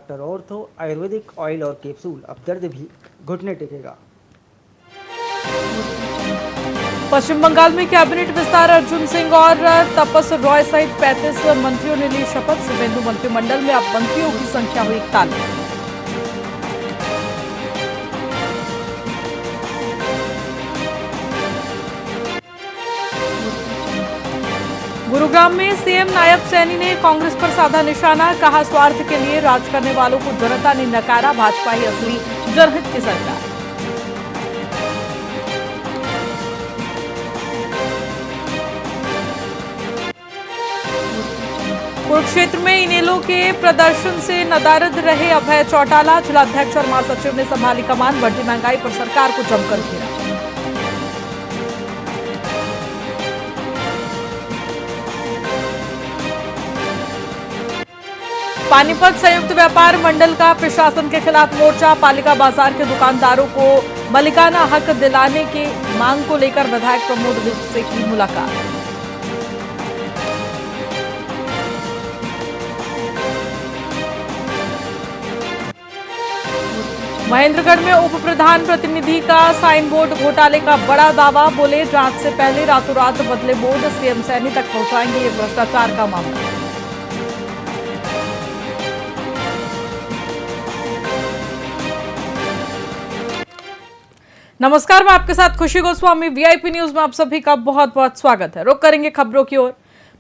Doctor ortho Ayurvedic oil और capsule, अब दर्द भी घुटने टेकेगा। पश्चिम बंगाल में कैबिनेट विस्तार, अर्जुन सिंह और तपस रॉय सहित 35 मंत्रियों ने ली शपथ। शुभेंदु मंत्रिमंडल में अब मंत्रियों की संख्या हुई 41। गुरुग्राम में सीएम नायब सैनी ने कांग्रेस पर साधा निशाना, कहा स्वार्थ के लिए राज करने वालों को जनता ने नकारा, भाजपा ही असली जनहित की सरकार। कुरुक्षेत्र में इनेलो के प्रदर्शन से नदारद रहे अभय चौटाला, जिलाध्यक्ष और महासचिव ने संभाली कमान, बढ़ती महंगाई पर सरकार को जमकर घेरा। पानीपत संयुक्त व्यापार मंडल का प्रशासन के खिलाफ मोर्चा, पालिका बाजार के दुकानदारों को मलिकाना हक दिलाने की मांग को लेकर विधायक प्रमोद विज से की मुलाकात। महेंद्रगढ़ में उप प्रधान प्रतिनिधि का साइन बोर्ड घोटाले का बड़ा दावा, बोले जांच से पहले रातों रात बदले बोर्ड, सीएम सैनी तक पहुंचाएंगे ये भ्रष्टाचार का मामला। नमस्कार, मैं आपके साथ खुशी गोस्वामी। वीआईपी न्यूज में आप सभी का बहुत बहुत स्वागत है। रुक करेंगे खबरों की ओर।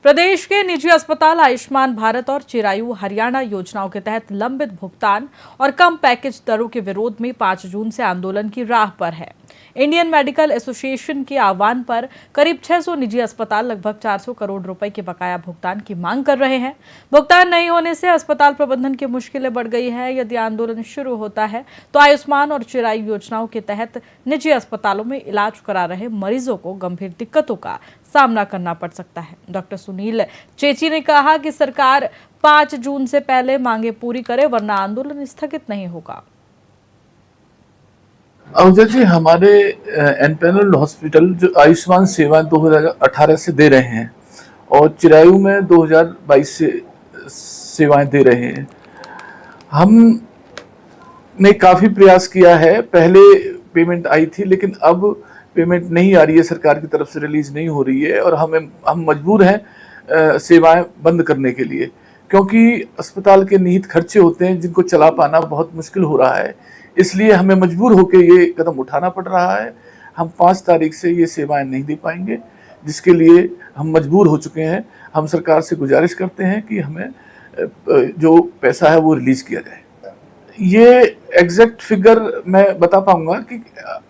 प्रदेश के निजी अस्पताल आयुष्मान भारत और चिरायु हरियाणा योजनाओं के तहत लंबित भुगतान और कम पैकेज दरों के विरोध में 5 जून से आंदोलन की राह पर है। इंडियन मेडिकल एसोसिएशन के आह्वान पर करीब 600 निजी अस्पताल लगभग 400 करोड़ रुपए के बकाया भुगतान की मांग कर रहे हैं। भुगतान नहीं होने से अस्पताल प्रबंधन की मुश्किलें बढ़ गई है। यदि आंदोलन शुरू होता है तो आयुष्मान और चिरायु योजनाओं के तहत निजी अस्पतालों में इलाज करा रहे मरीजों को गंभीर दिक्कतों का सामना करना पड़ सकता है। डॉक्टर सुनील चेची ने कहा कि सरकार 5 जून से पहले मांगे पूरी करे, वरना आंदोलन स्थगित नहीं होगा। अवजय जी, हमारे एनपैनल हॉस्पिटल जो आयुष्मान सेवा 2018 से दे रहे हैं और चिरायु में 2022 से सेवाएं दे रहे हैं। हमने काफ़ी प्रयास किया है। पहले पेमेंट आई थी, लेकिन अब पेमेंट नहीं आ रही है, सरकार की तरफ से रिलीज नहीं हो रही है और हम मजबूर हैं सेवाएं बंद करने के लिए, क्योंकि अस्पताल के निहित खर्चे होते हैं जिनको चला पाना बहुत मुश्किल हो रहा है। इसलिए हमें मजबूर होकर ये कदम उठाना पड़ रहा है। हम 5 तारीख से ये सेवाएं नहीं दे पाएंगे, जिसके लिए हम मजबूर हो चुके हैं। हम सरकार से गुजारिश करते हैं कि हमें जो पैसा है वो रिलीज किया जाए। ये एग्जैक्ट फिगर मैं बता पाऊंगा कि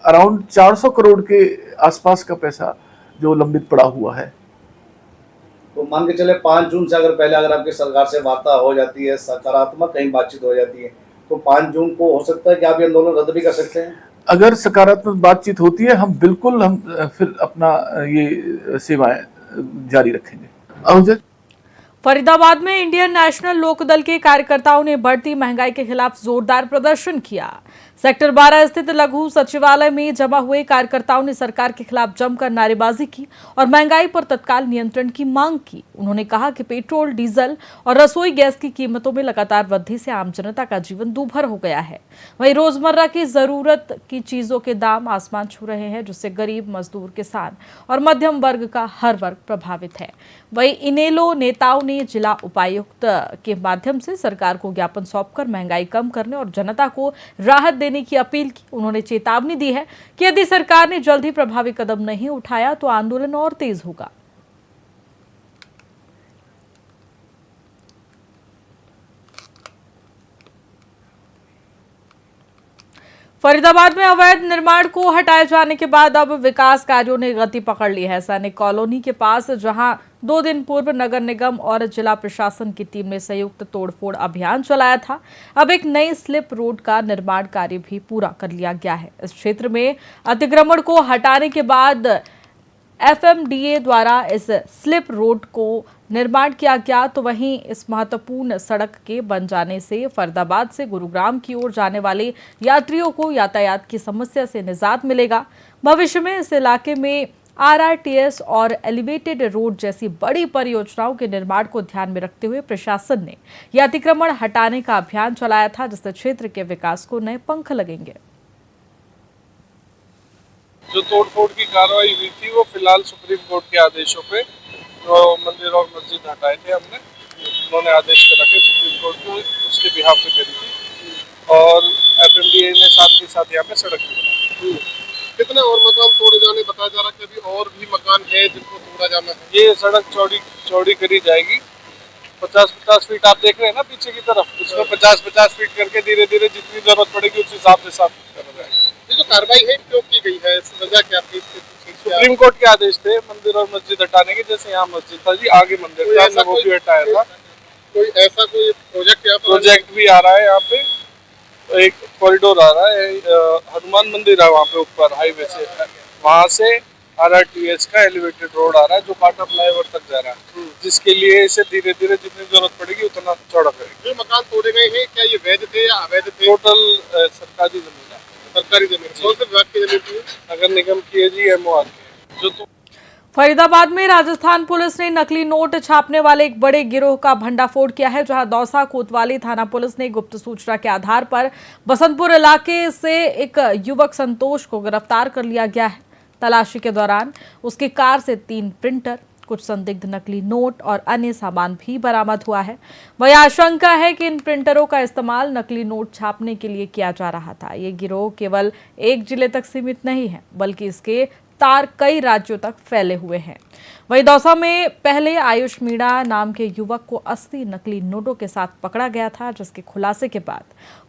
अराउंड 400 करोड़ के आसपास का पैसा जो लंबित पड़ा हुआ है। तो मान के चले 5 जून से अगर आपकी सरकार से वार्ता हो जाती है, सकारात्मक कहीं बातचीत हो जाती है, तो 5 जून को हो सकता है कि आप ये आंदोलन रद्द भी कर सकते हैं। अगर सकारात्मक बातचीत होती है, हम फिर अपना ये सेवाएं जारी रखेंगे। फरीदाबाद में इंडियन नेशनल लोकदल के कार्यकर्ताओं ने बढ़ती महंगाई के खिलाफ जोरदार प्रदर्शन किया। सेक्टर 12 स्थित लघु सचिवालय में जमा हुए कार्यकर्ताओं ने सरकार के खिलाफ जमकर नारेबाजी की और महंगाई पर तत्काल नियंत्रण की मांग की। उन्होंने कहा कि पेट्रोल, डीजल और रसोई गैस की कीमतों में लगातार वृद्धि से आम जनता का जीवन दूभर हो गया है। वहीं रोजमर्रा की जरूरत की चीजों के दाम आसमान छू रहे हैं, जिससे गरीब, मजदूर, किसान और मध्यम वर्ग का हर वर्ग प्रभावित है। वहीं इनेलो नेताओं ने जिला उपायुक्त के माध्यम से सरकार को ज्ञापन सौंपकर महंगाई कम करने और जनता को राहत देने की अपील की। उन्होंने चेतावनी दी है कि यदि सरकार ने जल्द ही प्रभावी कदम नहीं उठाया तो आंदोलन और तेज होगा। फरीदाबाद में अवैध निर्माण को हटाए जाने के बाद अब विकास कार्यों ने गति पकड़ ली है। सैनिक कॉलोनी के पास, जहां 2 दिन पूर्व नगर निगम और जिला प्रशासन की टीम ने संयुक्त तोड़फोड़ अभियान चलाया था, अब एक नई स्लिप रोड का निर्माण कार्य भी पूरा कर लिया गया है। इस क्षेत्र में अतिक्रमण को हटाने के बाद एफएमडीए द्वारा इस स्लिप रोड को निर्माण किया गया, तो वहीं इस महत्वपूर्ण सड़क के बन जाने से फरीदाबाद से गुरुग्राम की ओर जाने वाले यात्रियों को यातायात की समस्या से निजात मिलेगा। भविष्य में इस इलाके में आरआरटीएस और एलिवेटेड रोड जैसी बड़ी परियोजनाओं के निर्माण को ध्यान में रखते हुए प्रशासन ने यह अतिक्रमण हटाने का अभियान चलाया था, जिससे क्षेत्र के विकास को नए पंख लगेंगे। जो तोड़फोड़ की कार्रवाई हुई थी वो फिलहाल सुप्रीम कोर्ट के आदेशों पे जो मंदिर और मस्जिद हटाए थे हमने, उन्होंने आदेश पे रखे सुप्रीम कोर्ट को, उसके बिहाफ पे करी थी। और एफएमडीए ने साथ के साथ यहाँ पे सड़क भी बनाई। कितने और मकान तोड़े जाने बताया जा रहा है कि अभी और भी मकान है जिनको तोड़ा जाना है। ये सड़क चौड़ी करी जाएगी। 50-50 फीट आप देख रहे हैं ना पीछे की तरफ, उसमें 50-50 फीट करके धीरे धीरे जितनी जरूरत पड़ेगी उस हिसाब से साफ करा जाएगा। ये जो कार्रवाई है क्यों की गई है, वजह क्या थी? सुप्रीम कोर्ट के आदेश थे मंदिर और मस्जिद हटाने के। जैसे यहाँ मस्जिद था जी, आगे मंदिर था, हमने वो भी हटाया था। कोई ऐसा कोई प्रोजेक्ट भी आ रहा है यहाँ पे, एक कॉरिडोर आ रहा है, हनुमान मंदिर है वहाँ पे ऊपर हाईवे से, वहाँ से आरआरटीएस का एलिवेटेड रोड आ रहा है जो काटा फ्लाईओवर तक जा रहा है, जिसके लिए इसे धीरे धीरे जितनी जरूरत पड़ेगी उतना चौड़ा करेंगे। जो मकान तोड़े गए हैं क्या ये वैध थे या अवैध थे? टोटल सरकारी जमीन है। सरकारी जमीन? कौन से विभाग की जमीन थी? नगर निगम की है जी, एमओआर की। जो तो फरीदाबाद में राजस्थान पुलिस ने नकली नोट छापने वाले एक बड़े गिरोह का भंडाफोड़ किया है, जहां दौसा कोतवाली थाना पुलिस ने गुप्त सूचना के आधार पर बसंतपुर इलाके से एक युवक संतोष को गिरफ्तार कर लिया गया है। तलाशी के दौरान उसकी कार से 3 प्रिंटर, कुछ संदिग्ध नकली नोट और अन्य सामान भी बरामद हुआ है। वही आशंका है कि इन प्रिंटरों का इस्तेमाल नकली नोट छापने के लिए किया जा रहा था। ये गिरोह केवल एक जिले तक सीमित नहीं है, बल्कि इसके तार कई राज्यों तक फैले हुए हैं। वहीं दौसा में पहले आयुष मीणा नाम के युवक को 80 नकली नोटों के साथ पकड़ा गया था, जिसके खुलासे के बाद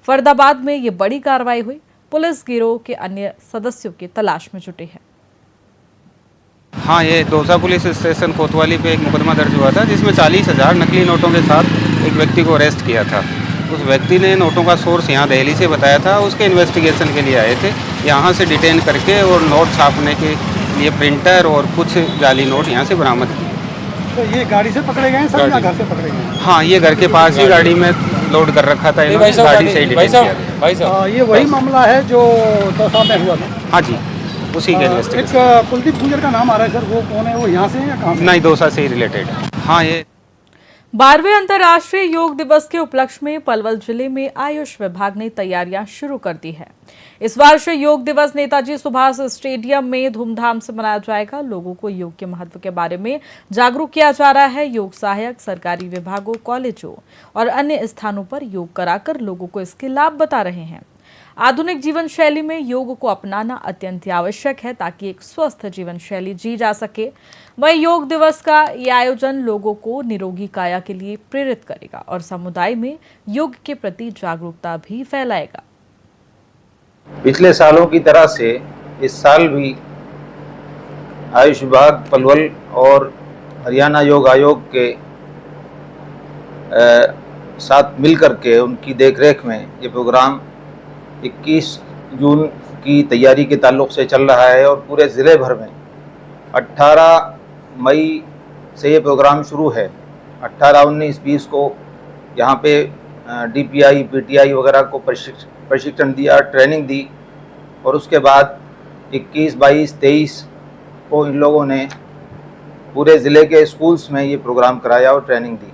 फरीदाबाद में ये बड़ी कार्रवाई हुई। पुलिस गिरोह के अन्य सदस्यों की तलाश में जुटी है। हाँ, ये दौसा पुलिस स्टेशन कोतवाली पे एक मुकदमा दर्ज हुआ था, जिसमें 40,000 नकली नोटों के साथ एक व्यक्ति को अरेस्ट किया था। उस व्यक्ति ने नोटों का सोर्स यहाँ दिल्ली से बताया था, उसके इन्वेस्टिगेशन के लिए आए थे। यहाँ से डिटेन करके और नोट छापने के लिए प्रिंटर और कुछ जाली नोट यहाँ से बरामद किए। तो ये गाड़ी से पकड़े गए हैं सर या घर से पकड़े गए हैं? हाँ, ये घर के पास ही गाड़ी में लोड कर रखा था इन्होंने, गाड़ी से ही डिटेन किया। ये वही मामला है जो दौसा में हुआ था? हाँ जी, उसी के इन्वेस्टिगेशन। एक कुलदीप गुजर का नाम आ रहा है सर, वो कौन है? वो यहाँ से है या कहाँ से? नहीं, दौसा से ही रिलेटेड है। हाँ, ये 12वें अंतर्राष्ट्रीय योग दिवस के उपलक्ष्य में पलवल जिले में आयुष विभाग ने तैयारियां शुरू कर दी है। इस वर्ष योग दिवस नेताजी सुभाष स्टेडियम में धूमधाम से मनाया जाएगा। लोगों को योग के महत्व के बारे में जागरूक किया जा रहा है। योग सहायक सरकारी विभागों, कॉलेजों और अन्य स्थानों पर योग कराकर लोगों को इसके लाभ बता रहे हैं। आधुनिक जीवन शैली में योग को अपनाना अत्यंत आवश्यक है, ताकि एक स्वस्थ जीवन शैली जी जा सके। वहीं योग दिवस का ये आयोजन लोगों को निरोगी काया के लिए प्रेरित करेगा और समुदाय में योग के प्रति जागरूकता भी फैलाएगा। पिछले सालों की तरह से इस साल भी आयुष विभाग पलवल और हरियाणा योग आयोग के साथ मिलकर के उनकी देखरेख में ये प्रोग्राम 21 जून की तैयारी के ताल्लुक से चल रहा है और पूरे ज़िले भर में 18 मई से ये प्रोग्राम शुरू है। 18, 19, 20 को यहाँ पे डीपीआई, पीटीआई वगैरह को प्रशिक्षण दिया, ट्रेनिंग दी और उसके बाद 21, 22, 23 को इन लोगों ने पूरे ज़िले के स्कूल्स में ये प्रोग्राम कराया और ट्रेनिंग दी।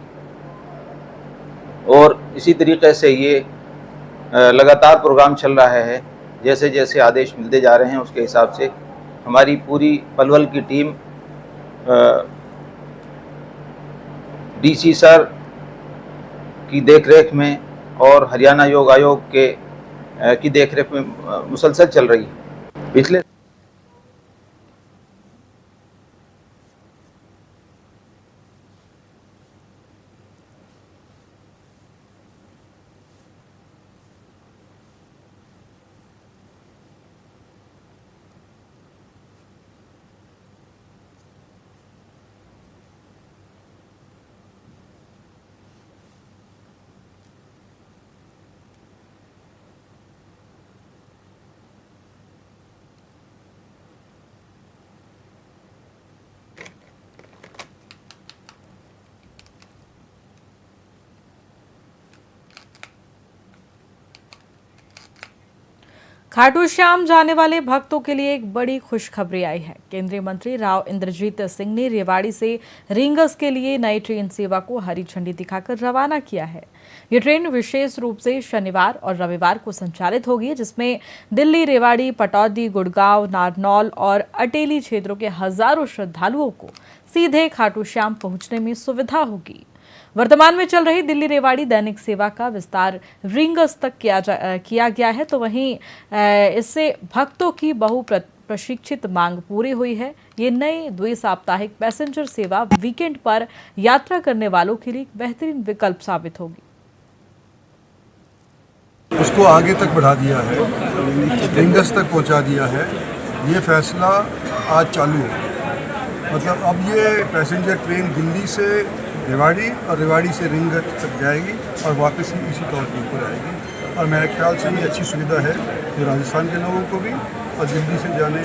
और इसी तरीके से ये लगातार प्रोग्राम चल रहा है। जैसे जैसे आदेश मिलते जा रहे हैं उसके हिसाब से हमारी पूरी पलवल की टीम डीसी सर की देखरेख में और हरियाणा योग आयोग के की देखरेख में मुसलसल चल रही है। पिछले खाटू श्याम जाने वाले भक्तों के लिए एक बड़ी खुशखबरी आई है। केंद्रीय मंत्री राव इंद्रजीत सिंह ने रेवाड़ी से रींगस के लिए नई ट्रेन सेवा को हरी झंडी दिखाकर रवाना किया है। ये ट्रेन विशेष रूप से शनिवार और रविवार को संचालित होगी, जिसमें दिल्ली, रेवाड़ी, पटौदी, गुड़गांव, नारनौल और अटेली क्षेत्रों के हजारों श्रद्धालुओं को सीधे खाटू श्याम पहुंचने में सुविधा होगी। वर्तमान में चल रही दिल्ली रेवाड़ी दैनिक सेवा का विस्तार रींगस तक किया गया है, तो वहीं इससे भक्तों की प्रशिक्षित मांग पूरी हुई है। ये नई द्विसाप्ताहिक पैसेंजर सेवा वीकेंड पर यात्रा करने वालों के लिए एक बेहतरीन विकल्प साबित होगी। उसको आगे तक बढ़ा दिया है, रींगस तक पहुंचा दिया है। ये फैसला आज चालू हो गया, मतलब अब ये पैसेंजर ट्रेन दिल्ली से रेवाड़ी और रेवाड़ी से रींगस तक जाएगी और वापस ही इसी तौर के ऊपर आएगी। और मेरे ख्याल से ये अच्छी सुविधा है जो राजस्थान के लोगों को भी और दिल्ली से जाने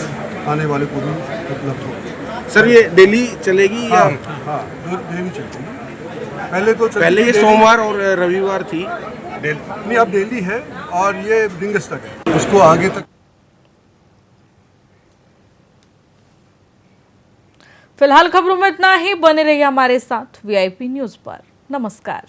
आने वाले को भी उपलब्ध होगी। सर ये डेली चलेगी या? हाँ, डेली चलेगी। पहले ये सोमवार और रविवार थी, नहीं अब डेली है और ये रींगस तक है, उसको आगे तक। फिलहाल खबरों में इतना ही। बने रहिए हमारे साथ VIP न्यूज पर। नमस्कार।